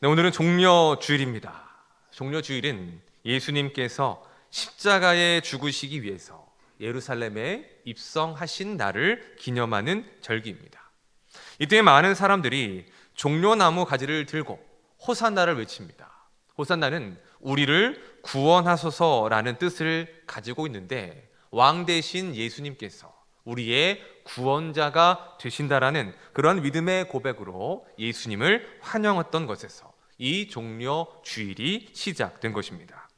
네, 오늘은 종려주일입니다. 종려주일은 예수님께서 십자가에 죽으시기 위해서 예루살렘에 입성하신 날을 기념하는 절기입니다. 이때 많은 사람들이 종려나무 가지를 들고 호산나를 외칩니다. 호산나는 우리를 구원하소서라는 뜻을 가지고 있는데, 왕 대신 예수님께서 우리의 구원자가 되신다라는 그런 믿음의 고백으로 예수님을 환영했던 것에서 이 종려주일이 시작된 것입니다.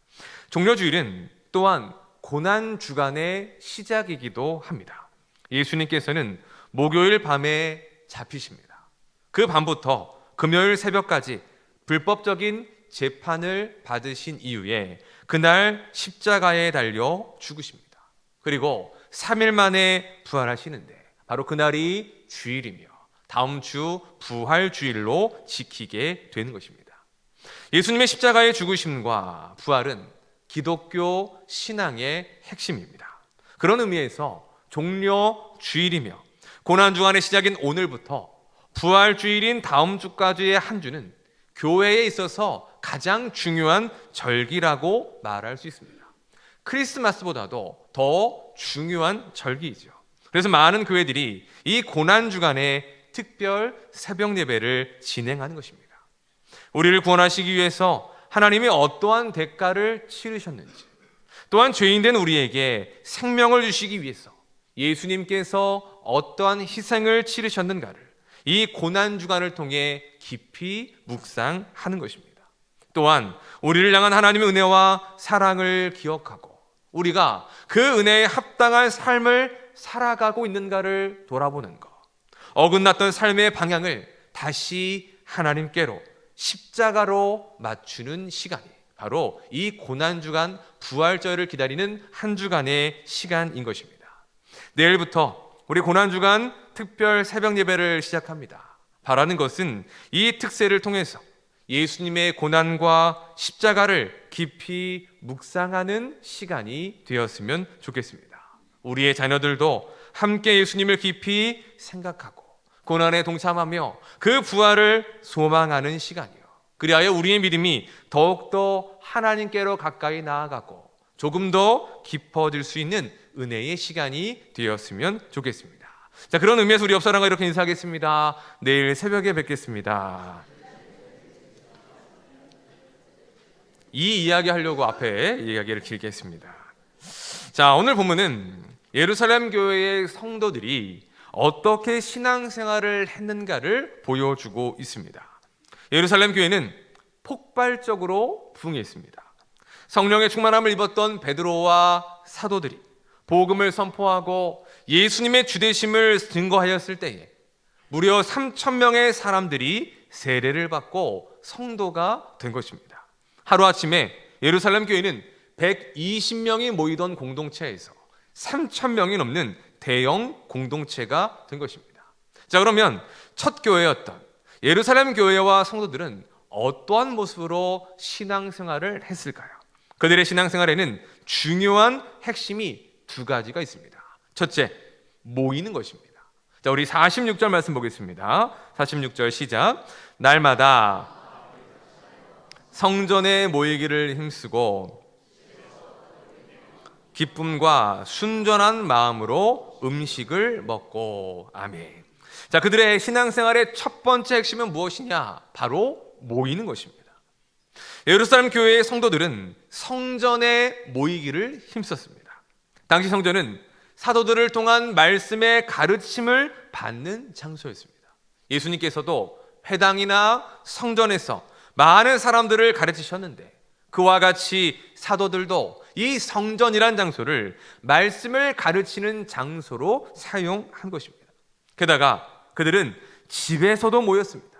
종려주일은 또한 고난주간의 시작이기도 합니다. 예수님께서는 목요일 밤에 잡히십니다. 그 밤부터 금요일 새벽까지 불법적인 재판을 받으신 이후에 그날 십자가에 달려 죽으십니다. 그리고 3일 만에 부활하시는데 바로 그날이 주일이며 다음 주 부활주일로 지키게 되는 것입니다. 예수님의 십자가의 죽으심과 부활은 기독교 신앙의 핵심입니다. 그런 의미에서 종려주일이며 고난주간의 시작인 오늘부터 부활주일인 다음 주까지의 한 주는 교회에 있어서 가장 중요한 절기라고 말할 수 있습니다. 크리스마스보다도 더 중요한 절기이죠. 그래서 많은 교회들이 이 고난주간에 특별 새벽 예배를 진행하는 것입니다. 우리를 구원하시기 위해서 하나님이 어떠한 대가를 치르셨는지, 또한 죄인된 우리에게 생명을 주시기 위해서 예수님께서 어떠한 희생을 치르셨는가를 이 고난주간을 통해 깊이 묵상하는 것입니다. 또한 우리를 향한 하나님의 은혜와 사랑을 기억하고 우리가 그 은혜에 합당한 삶을 살아가고 있는가를 돌아보는 것, 어긋났던 삶의 방향을 다시 하나님께로 십자가로 맞추는 시간이 바로 이 고난주간 부활절을 기다리는 한 주간의 시간인 것입니다. 내일부터 우리 고난주간 특별 새벽 예배를 시작합니다. 바라는 것은 이 특세를 통해서 예수님의 고난과 십자가를 깊이 묵상하는 시간이 되었으면 좋겠습니다. 우리의 자녀들도 함께 예수님을 깊이 생각하고 고난에 동참하며 그 부활을 소망하는 시간이요, 그리하여 우리의 믿음이 더욱더 하나님께로 가까이 나아가고 조금 더 깊어질 수 있는 은혜의 시간이 되었으면 좋겠습니다. 자, 그런 의미에서 우리 옆사람과 이렇게 인사하겠습니다. 내일 새벽에 뵙겠습니다. 이 이야기 하려고 앞에 이야기를 길게 했습니다. 자, 오늘 본문은 예루살렘 교회의 성도들이 어떻게 신앙생활을 했는가를 보여주고 있습니다. 예루살렘 교회는 폭발적으로 부흥했습니다. 성령의 충만함을 입었던 베드로와 사도들이 복음을 선포하고 예수님의 주되심을 증거하였을 때에 무려 3,000명의 사람들이 세례를 받고 성도가 된 것입니다. 하루아침에 예루살렘 교회는 120명이 모이던 공동체에서 3,000명이 넘는 대형 공동체가 된 것입니다. 자, 그러면 첫 교회였던 예루살렘 교회와 성도들은 어떠한 모습으로 신앙생활을 했을까요? 그들의 신앙생활에는 중요한 핵심이 두 가지가 있습니다. 첫째, 모이는 것입니다. 자, 우리 46절 말씀 보겠습니다. 46절 시작. 날마다 성전에 모이기를 힘쓰고 기쁨과 순전한 마음으로 음식을 먹고. 아멘. 자, 그들의 신앙생활의 첫 번째 핵심은 무엇이냐? 바로 모이는 것입니다. 예루살렘 교회의 성도들은 성전에 모이기를 힘썼습니다. 당시 성전은 사도들을 통한 말씀의 가르침을 받는 장소였습니다. 예수님께서도 회당이나 성전에서 많은 사람들을 가르치셨는데 그와 같이 사도들도 이 성전이란 장소를 말씀을 가르치는 장소로 사용한 것입니다. 게다가 그들은 집에서도 모였습니다.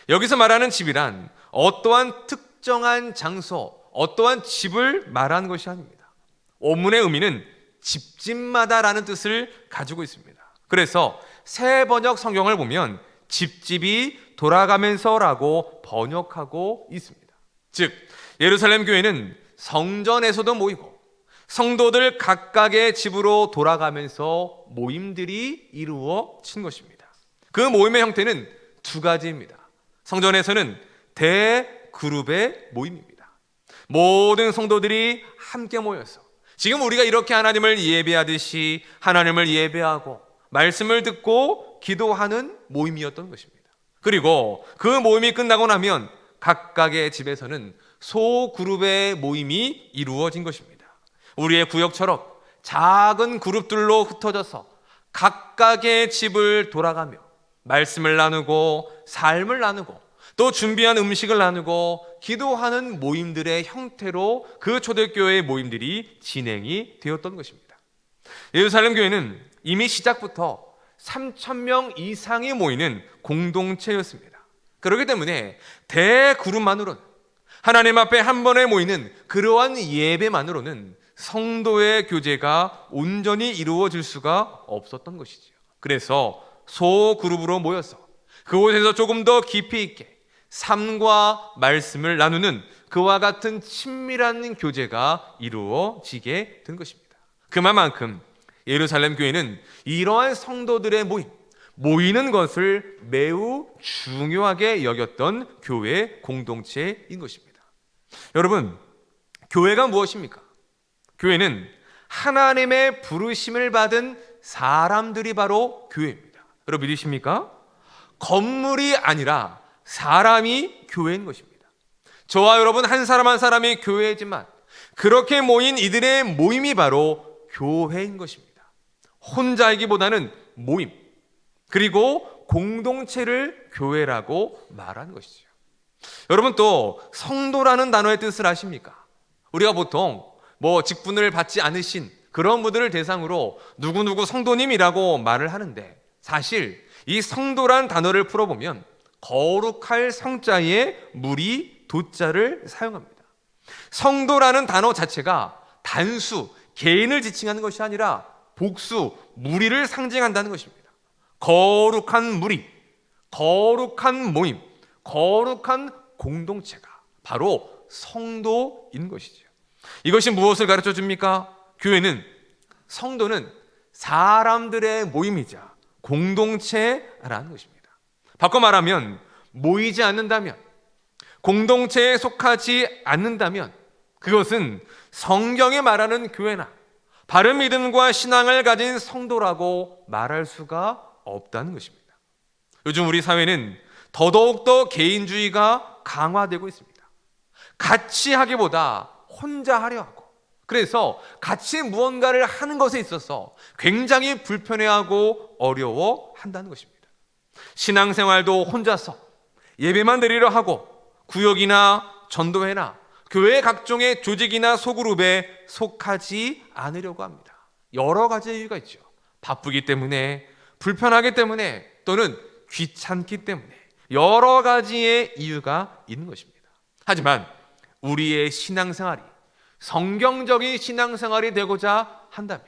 여기서 말하는 집이란 어떠한 특정한 장소, 어떠한 집을 말하는 것이 아닙니다. 원문의 의미는 집집마다라는 뜻을 가지고 있습니다. 그래서 새 번역 성경을 보면 집집이 돌아가면서라고 번역하고 있습니다. 즉, 예루살렘 교회는 성전에서도 모이고 성도들 각각의 집으로 돌아가면서 모임들이 이루어진 것입니다. 그 모임의 형태는 두 가지입니다. 성전에서는 대그룹의 모임입니다. 모든 성도들이 함께 모여서 지금 우리가 이렇게 하나님을 예배하듯이 하나님을 예배하고 말씀을 듣고 기도하는 모임이었던 것입니다. 그리고 그 모임이 끝나고 나면 각각의 집에서는 소그룹의 모임이 이루어진 것입니다. 우리의 구역처럼 작은 그룹들로 흩어져서 각각의 집을 돌아가며 말씀을 나누고 삶을 나누고 또 준비한 음식을 나누고 기도하는 모임들의 형태로 그 초대교회의 모임들이 진행이 되었던 것입니다. 예루살렘 교회는 이미 시작부터 3,000명 이상이 모이는 공동체였습니다. 그렇기 때문에 대그룹만으로는, 하나님 앞에 한 번에 모이는 그러한 예배만으로는 성도의 교제가 온전히 이루어질 수가 없었던 것이죠. 그래서 소그룹으로 모여서 그곳에서 조금 더 깊이 있게 삶과 말씀을 나누는 그와 같은 친밀한 교제가 이루어지게 된 것입니다. 그만큼 예루살렘 교회는 이러한 성도들의 모이는 것을 매우 중요하게 여겼던 교회 공동체인 것입니다. 여러분, 교회가 무엇입니까? 교회는 하나님의 부르심을 받은 사람들이 바로 교회입니다. 여러분 믿으십니까? 건물이 아니라 사람이 교회인 것입니다. 저와 여러분 한 사람 한 사람이 교회지만 그렇게 모인 이들의 모임이 바로 교회인 것입니다. 혼자이기보다는 모임, 그리고 공동체를 교회라고 말하는 것이죠. 여러분 또 성도라는 단어의 뜻을 아십니까? 우리가 보통 직분을 받지 않으신 그런 분들을 대상으로 누구누구 성도님이라고 말을 하는데, 사실 이 성도란 단어를 풀어보면 거룩할 성자에 무리 도자를 사용합니다. 성도라는 단어 자체가 단수, 개인을 지칭하는 것이 아니라 복수, 무리를 상징한다는 것입니다. 거룩한 무리, 거룩한 모임, 거룩한 공동체가 바로 성도인 것이죠. 이것이 무엇을 가르쳐 줍니까? 교회는, 성도는 사람들의 모임이자 공동체라는 것입니다. 바꿔 말하면 모이지 않는다면, 공동체에 속하지 않는다면 그것은 성경에 말하는 교회나 바른 믿음과 신앙을 가진 성도라고 말할 수가 없다는 것입니다. 요즘 우리 사회는 더더욱더 개인주의가 강화되고 있습니다. 같이 하기보다 혼자 하려 하고, 그래서 같이 무언가를 하는 것에 있어서 굉장히 불편해하고 어려워한다는 것입니다. 신앙생활도 혼자서 예배만 드리려 하고 구역이나 전도회나 교회 각종의 조직이나 소그룹에 속하지 않으려고 합니다. 여러 가지 이유가 있죠. 바쁘기 때문에, 불편하기 때문에, 또는 귀찮기 때문에 여러 가지의 이유가 있는 것입니다. 하지만 우리의 신앙생활이 성경적인 신앙생활이 되고자 한다면,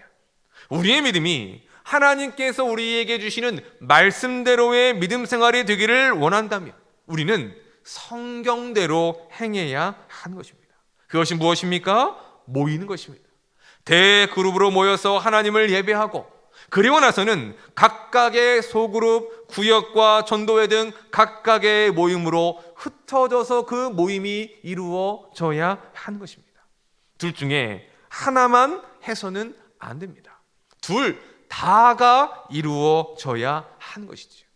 우리의 믿음이 하나님께서 우리에게 주시는 말씀대로의 믿음 생활이 되기를 원한다면 우리는 성경대로 행해야 하는 것입니다. 그것이 무엇입니까? 모이는 것입니다. 대그룹으로 모여서 하나님을 예배하고, 그리고 나서는 각각의 소그룹, 구역과 전도회 등 각각의 모임으로 흩어져서 그 모임이 이루어져야 하는 것입니다. 둘 중에 하나만 해서는 안 됩니다. 둘 다가 이루어져야 하는 것이죠.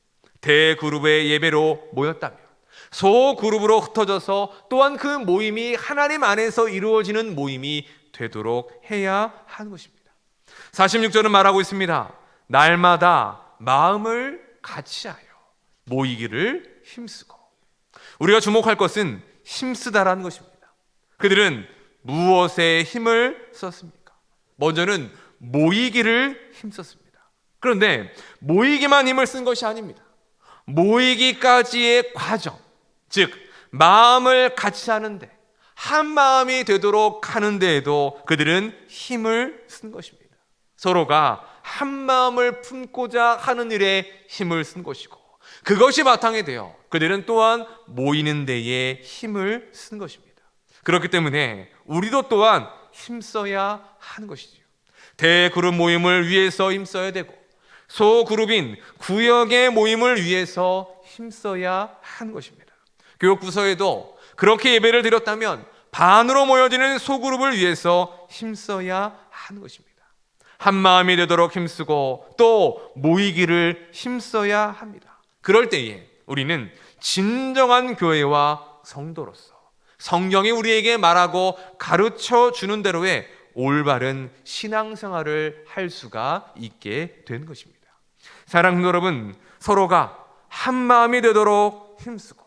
대그룹의 예배로 모였다면 소그룹으로 흩어져서 또한 그 모임이 하나님 안에서 이루어지는 모임이 되도록 해야 하는 것입니다. 46절은 말하고 있습니다. 날마다 마음을 같이하여 모이기를 힘쓰고. 우리가 주목할 것은 힘쓰다라는 것입니다. 그들은 무엇에 힘을 썼습니까? 먼저는 모이기를 힘썼습니다. 그런데 모이기만 힘을 쓴 것이 아닙니다. 모이기까지의 과정, 즉 마음을 같이 하는데, 한 마음이 되도록 하는 데에도 그들은 힘을 쓴 것입니다. 서로가 한 마음을 품고자 하는 일에 힘을 쓴 것이고, 그것이 바탕이 되어 그들은 또한 모이는 데에 힘을 쓴 것입니다. 그렇기 때문에 우리도 또한 힘써야 하는 것이죠. 대그룹 모임을 위해서 힘써야 되고, 소그룹인 구역의 모임을 위해서 힘써야 하는 것입니다. 교육부서에도 그렇게 예배를 드렸다면 반으로 모여지는 소그룹을 위해서 힘써야 하는 것입니다. 한 마음이 되도록 힘쓰고 또 모이기를 힘써야 합니다. 그럴 때에 우리는 진정한 교회와 성도로서 성경이 우리에게 말하고 가르쳐 주는 대로의 올바른 신앙생활을 할 수가 있게 된 것입니다. 사랑하는 여러분, 서로가 한 마음이 되도록 힘쓰고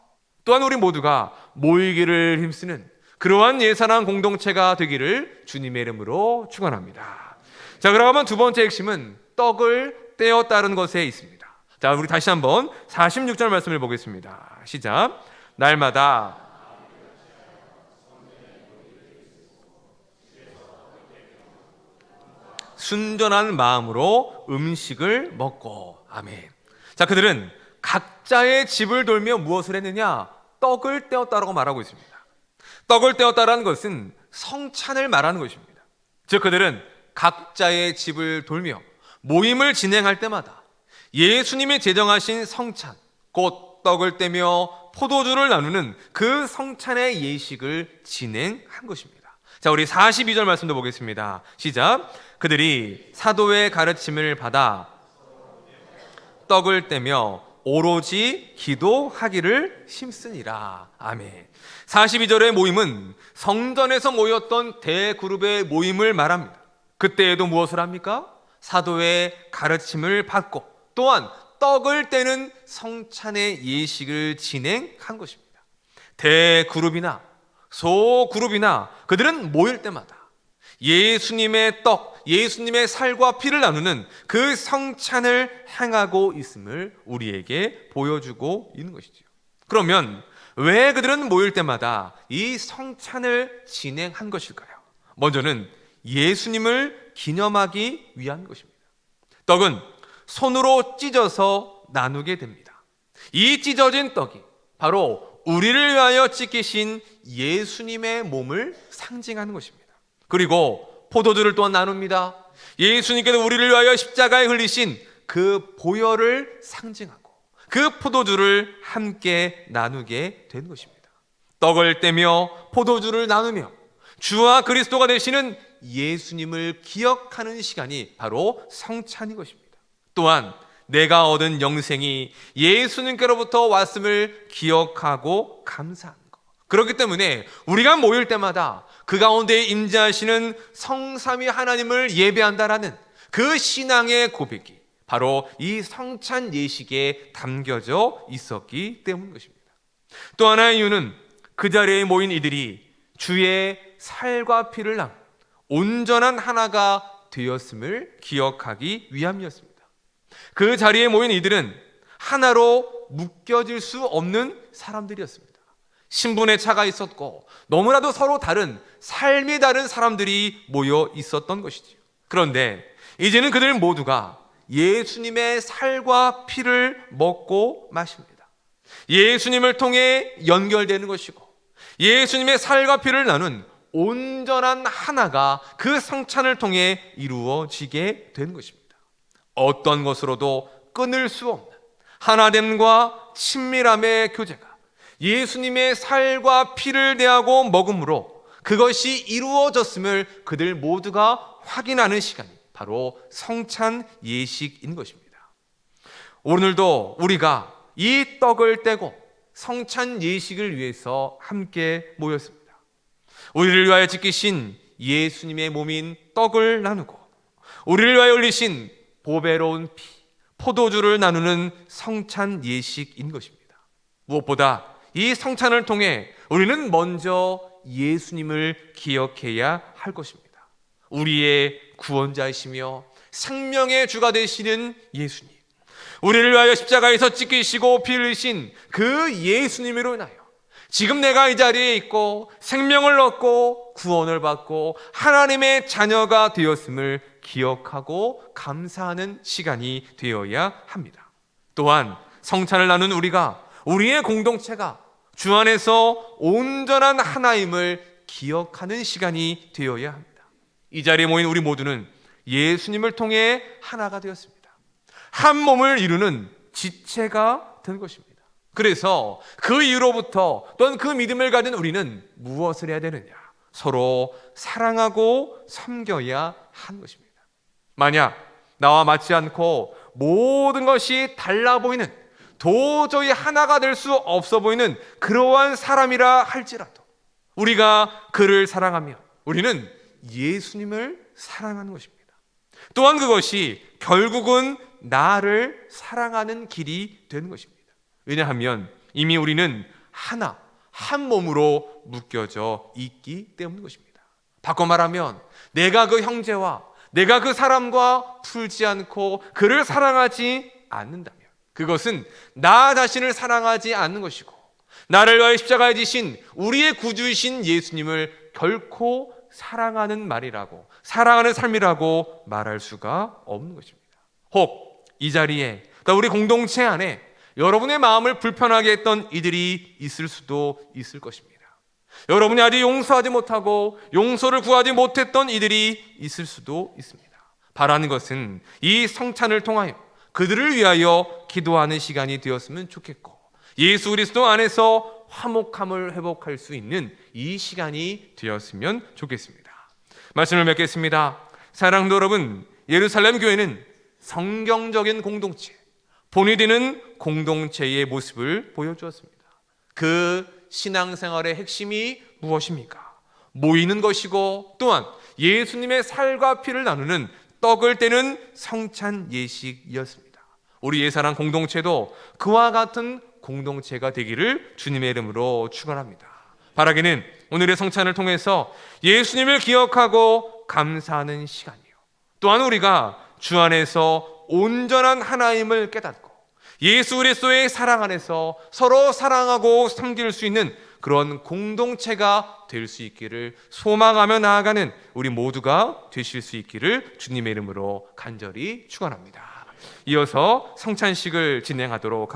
또한 우리 모두가 모이기를 힘쓰는 그러한 예산한 공동체가 되기를 주님의 이름으로 축원합니다. 자, 그러면 두 번째 핵심은 떡을 떼었다는 것에 있습니다. 자, 우리 다시 한번 46절 말씀을 보겠습니다. 시작. 날마다 순전한 마음으로 음식을 먹고. 아멘. 자, 그들은 각자의 집을 돌며 무엇을 했느냐? 떡을 떼었다라고 말하고 있습니다. 떡을 떼었다라는 것은 성찬을 말하는 것입니다. 즉 그들은 각자의 집을 돌며 모임을 진행할 때마다 예수님이 제정하신 성찬, 곧 떡을 떼며 포도주를 나누는 그 성찬의 예식을 진행한 것입니다. 자, 우리 42절 말씀도 보겠습니다. 시작. 그들이 사도의 가르침을 받아 떡을 떼며 오로지 기도하기를 힘쓰니라. 아멘. 42절의 모임은 성전에서 모였던 대그룹의 모임을 말합니다. 그때에도 무엇을 합니까? 사도의 가르침을 받고 또한 떡을 떼는 성찬의 예식을 진행한 것입니다. 대그룹이나 소그룹이나 그들은 모일 때마다 예수님의 떡, 예수님의 살과 피를 나누는 그 성찬을 행하고 있음을 우리에게 보여주고 있는 것이죠. 그러면 왜 그들은 모일 때마다 이 성찬을 진행한 것일까요? 먼저는 예수님을 기념하기 위한 것입니다. 떡은 손으로 찢어서 나누게 됩니다. 이 찢어진 떡이 바로 우리를 위하여 찢기신 예수님의 몸을 상징하는 것입니다. 그리고 포도주를 또한 나눕니다. 예수님께서 우리를 위하여 십자가에 흘리신 그 보혈을 상징하고 그 포도주를 함께 나누게 된 것입니다. 떡을 떼며 포도주를 나누며 주와 그리스도가 되시는 예수님을 기억하는 시간이 바로 성찬인 것입니다. 또한 내가 얻은 영생이 예수님께로부터 왔음을 기억하고 감사하는 것. 그렇기 때문에 우리가 모일 때마다 그 가운데 임재하시는 성삼위 하나님을 예배한다라는 그 신앙의 고백이 바로 이 성찬 예식에 담겨져 있었기 때문인 것입니다. 또 하나의 이유는 그 자리에 모인 이들이 주의 살과 피를 나눈 온전한 하나가 되었음을 기억하기 위함이었습니다. 그 자리에 모인 이들은 하나로 묶여질 수 없는 사람들이었습니다. 신분의 차가 있었고 너무나도 서로 다른 삶이 다른 사람들이 모여 있었던 것이지요. 그런데 이제는 그들 모두가 예수님의 살과 피를 먹고 마십니다. 예수님을 통해 연결되는 것이고 예수님의 살과 피를 나눈 온전한 하나가 그 성찬을 통해 이루어지게 된 것입니다. 어떤 것으로도 끊을 수 없는 하나됨과 친밀함의 교제가 예수님의 살과 피를 대하고 먹음으로 그것이 이루어졌음을 그들 모두가 확인하는 시간이 바로 성찬 예식인 것입니다. 오늘도 우리가 이 떡을 떼고 성찬 예식을 위해서 함께 모였습니다. 우리를 위하여 지키신 예수님의 몸인 떡을 나누고 우리를 위하여 흘리신 보배로운 피, 포도주를 나누는 성찬 예식인 것입니다. 무엇보다 이 성찬을 통해 우리는 먼저 예수님을 기억해야 할 것입니다. 우리의 구원자이시며 생명의 주가 되시는 예수님, 우리를 위하여 십자가에서 찢기시고 피 흘리신 그 예수님으로 인하여 지금 내가 이 자리에 있고 생명을 얻고 구원을 받고 하나님의 자녀가 되었음을 기억하고 감사하는 시간이 되어야 합니다. 또한 성찬을 나눈 우리가 우리의 공동체가 주 안에서 온전한 하나임을 기억하는 시간이 되어야 합니다. 이 자리에 모인 우리 모두는 예수님을 통해 하나가 되었습니다. 한 몸을 이루는 지체가 된 것입니다. 그래서 그 이후로부터 또한 그 믿음을 가진 우리는 무엇을 해야 되느냐? 서로 사랑하고 섬겨야 하는 것입니다. 만약 나와 맞지 않고 모든 것이 달라 보이는, 도저히 하나가 될 수 없어 보이는 그러한 사람이라 할지라도 우리가 그를 사랑하면 우리는 예수님을 사랑하는 것입니다. 또한 그것이 결국은 나를 사랑하는 길이 되는 것입니다. 왜냐하면 이미 우리는 한 몸으로 묶여져 있기 때문인 것입니다. 바꿔 말하면 내가 그 형제와 내가 그 사람과 풀지 않고 그를 사랑하지 않는다면 그것은 나 자신을 사랑하지 않는 것이고, 나를 위하여 십자가에 지신 우리의 구주이신 예수님을 결코 사랑하는 말이라고, 사랑하는 삶이라고 말할 수가 없는 것입니다. 혹 이 자리에, 그러니까 우리 공동체 안에 여러분의 마음을 불편하게 했던 이들이 있을 수도 있을 것입니다. 여러분이 아직 용서하지 못하고 용서를 구하지 못했던 이들이 있을 수도 있습니다. 바라는 것은 이 성찬을 통하여 그들을 위하여 기도하는 시간이 되었으면 좋겠고, 예수 그리스도 안에서 화목함을 회복할 수 있는 이 시간이 되었으면 좋겠습니다. 말씀을 맺겠습니다. 사랑도 여러분, 예루살렘 교회는 성경적인 공동체, 본이 되는 공동체의 모습을 보여주었습니다. 그 신앙생활의 핵심이 무엇입니까? 모이는 것이고, 또한 예수님의 살과 피를 나누는 떡을 떼는 성찬 예식이었습니다. 우리 예사랑 공동체도 그와 같은 공동체가 되기를 주님의 이름으로 축원합니다. 바라기는 오늘의 성찬을 통해서 예수님을 기억하고 감사하는 시간이요, 또한 우리가 주 안에서 온전한 하나임을 깨닫고 예수 그리스도의 사랑 안에서 서로 사랑하고 섬길 수 있는 그런 공동체가 될 수 있기를 소망하며 나아가는 우리 모두가 되실 수 있기를 주님의 이름으로 간절히 축원합니다. 이어서 성찬식을 진행하도록 하겠습니다.